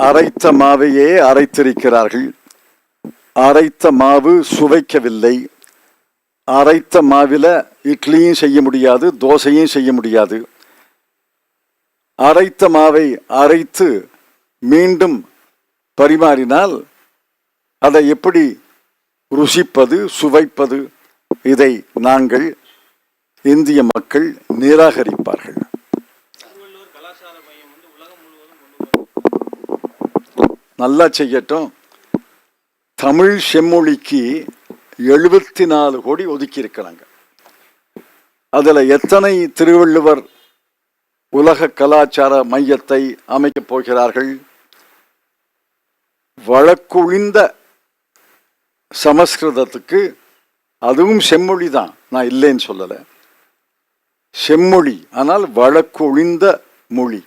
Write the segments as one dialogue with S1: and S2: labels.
S1: அரைத்த மாவையே அரைத்திருக்கிறார்கள். அரைத்த மாவு சுவைக்கவில்லை. அரைத்த மாவில இட்லியும் செய்ய முடியாது, தோசையும் செய்ய முடியாது. அரைத்த மாவை அரைத்து மீண்டும் பரிமாறினால் அதை எப்படி ருசிப்பது, சுவைப்பது? இதை நாங்கள் இந்திய மக்கள் நிராகரிப்பார்கள். நல்லா செய்யட்டும். தமிழ் செம்மொழிக்கு 74 கோடி ஒதுக்கி இருக்கிறாங்க. அதுல எத்தனை திருவள்ளுவர் உலக கலாச்சார மையத்தை அமைக்கப் போகிறார்கள்? வழக்குழிந்த சமஸ்கிருதத்துக்கு, அதுவும் செம்மொழி தான், நான் இல்லைன்னு சொல்லலை, செம்மொழி, ஆனால் வழக்கொழிந்த மொழி,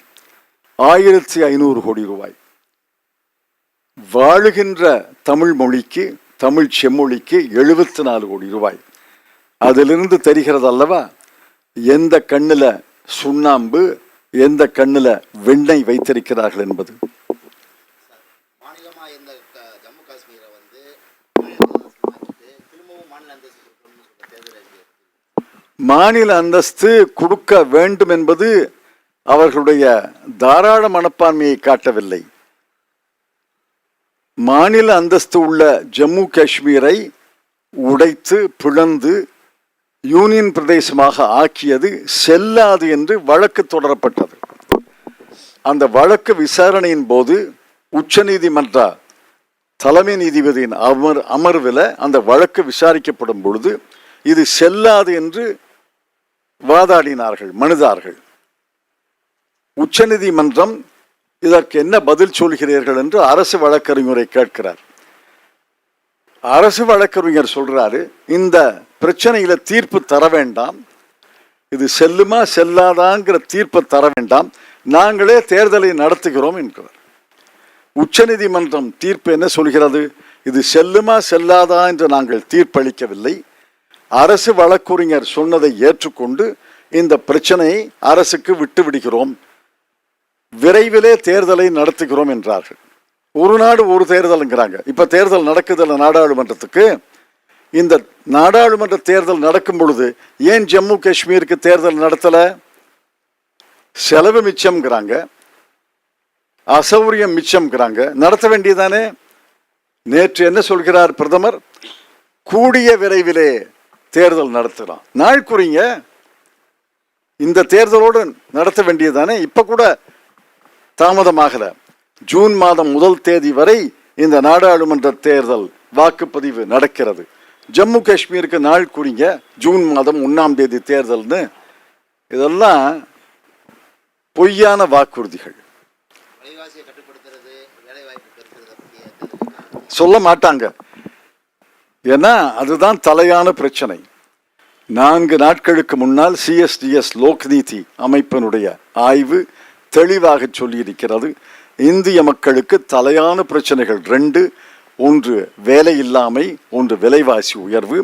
S1: 1500 கோடி ரூபாய். வாழுகின்ற தமிழ் மொழிக்கு, தமிழ் செம்மொழிக்கு 74 கோடி ரூபாய். அதிலிருந்து தெரிகிறது அல்லவா எந்த கண்ணுல சுண்ணாம்பு, எந்த கண்ணுல வெண்ணெய் வைத்திருக்கிறார்கள் என்பது. மாநில அந்தஸ்து கொடுக்க வேண்டும் என்பது அவர்களுடைய தாராள மனப்பான்மையை காட்டவில்லை. மாநில அந்தஸ்து உள்ள ஜம்மு காஷ்மீரை உடைத்து பிளந்து யூனியன் பிரதேசமாக ஆக்கியது செல்லாது என்று வழக்கு தொடரப்பட்டது. அந்த வழக்கு விசாரணையின் போது உச்சநீதிமன்ற தலைமை நீதிபதியின் அமர்வில் அந்த வழக்கு விசாரிக்கப்படும் பொழுது இது செல்லாது என்று வாதாடினார்கள், மனுதார்கள். உச்சநீதிமன்றம் இதற்கு என்ன பதில் சொல்கிறீர்கள் என்று அரசு வழக்கறிஞரை கேட்கிறார். அரசு வழக்கறிஞர் சொல்றாரு, இந்த பிரச்சனையில தீர்ப்பு தர வேண்டாம், இது செல்லுமா செல்லாதாங்கிற தீர்ப்பு தர வேண்டாம், நாங்களே தேர்தலை நடத்துகிறோம் என்கிறார். உச்சநீதிமன்றம் தீர்ப்பு என்ன சொல்கிறது? இது செல்லுமா செல்லாதா என்று நாங்கள் தீர்ப்பளிக்கவில்லை, அரசு வழக்கறிஞர் சொன்னதை ஏற்றுக்கொண்டு இந்த பிரச்சனையை அரசுக்கு விட்டு விடுகிறோம், விரைவிலே தேர்தலை நடத்துகிறோம் என்றார்கள். ஒரு நாடு ஒரு தேர்தலுங்கிறாங்க. இப்ப தேர்தல் நடக்குதுல்ல நாடாளுமன்றத்துக்கு. இந்த நாடாளுமன்ற தேர்தல் நடக்கும் பொழுது ஏன் ஜம்மு காஷ்மீருக்கு தேர்தல் நடத்தல? செலவு மிச்சம்ங்கிறாங்க, அசௌரியம் மிச்சம்ங்கிறாங்க, நடத்த வேண்டியதானே. நேற்று என்ன சொல்கிறார் பிரதமர்? கூடிய விரைவிலே தேர்தல் நடத்தலாம். நாள் குறிங்க, இந்த தேர்தலோடு நடத்த வேண்டியதானே. இப்ப கூட தாமதமாகல, ஜூன் மாதம் 1 தேதி வரை இந்த நாடாளுமன்ற தேர்தல் வாக்குப்பதிவு நடக்கிறது. ஜம்மு காஷ்மீருக்கு நாள் குறிங்க, ஜூன் மாதம் 1ஆம் தேதி தேர்தல்னு. இதெல்லாம் பொய்யான வாக்குறுதிகள். சொல்ல மாட்டாங்க, ஏன்னா அதுதான் தலையான பிரச்சனை. 4 நாட்களுக்கு முன்னால் சிஎஸ்டிஎஸ் லோக்நீதி அமைப்பினுடைய ஆய்வு தெளிவாக சொல்லியிருக்கிறது. இந்திய மக்களுக்கு தலையான பிரச்சனைகள் 2, ஒன்று வேலை இல்லாமை, ஒன்று விலைவாசி உயர்வு.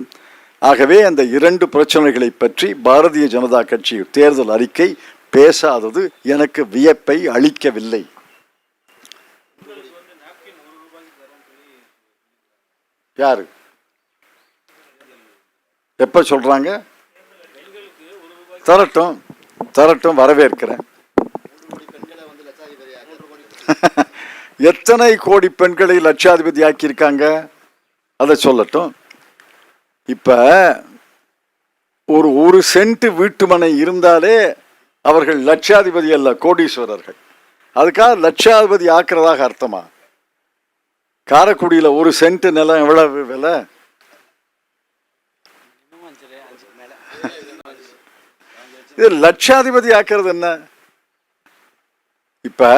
S1: ஆகவே அந்த 2 பிரச்சனைகளை பற்றி பாரதிய ஜனதா கட்சி தேர்தல் அறிக்கை பேசாதது எனக்கு வியப்பை அளிக்கவில்லை. யாரு எப்ப சொல்றாங்க? தரட்டும் தரட்டும், வரவேற்கிறேன். எத்தனை கோடி பெண்களை லட்சாதிபதி ஆக்கியிருக்காங்க அதை சொல்லட்டும். இப்ப ஒரு சென்ட் வீட்டுமனை இருந்தாலே அவர்கள் லட்சாதிபதி அல்ல, கோடீஸ்வரர்கள். அதுக்காக லட்சாதிபதி ஆக்குறதாக அர்த்தமா? காரைக்குடியில் 1 சென்ட் நிலம் எவ்வளவு விலை? இது லட்சாதிபதி ஆக்கிறது என்ன? இப்ப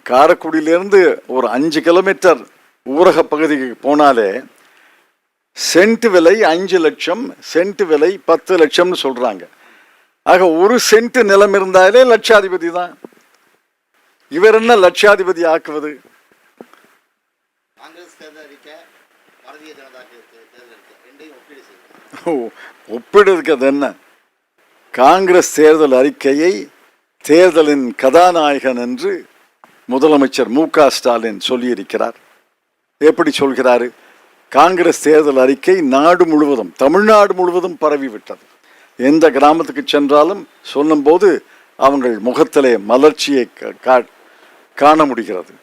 S1: காரைக்குடியிலிருந்து ஒரு 5 கிலோமீட்டர் ஊரக பகுதிக்கு போனாலே சென்ட் விலை 5 லட்சம், சென்ட் விலை 10 லட்சம்னு சொல்றாங்க. ஆக 1 சென்ட் நிலம் இருந்தாலே லட்சாதிபதி தான். இவர் என்ன லட்சாதிபதி ஆக்குவது? ஒப்பிடுறதுக்கு அது என்ன? காங்கிரஸ் தேர்தல் அறிக்கையை தேர்தலின் கதாநாயகன் என்று முதலமைச்சர் மு.க. ஸ்டாலின் சொல்லியிருக்கிறார். எப்படி சொல்கிறாரு? காங்கிரஸ் தேர்தல் அறிக்கை நாடு முழுவதும், தமிழ்நாடு முழுவதும் பரவிவிட்டது. எந்த கிராமத்துக்கு சென்றாலும் சொல்லும்போது அவங்கள் முகத்திலே மலர்ச்சியை காண முடிகிறது.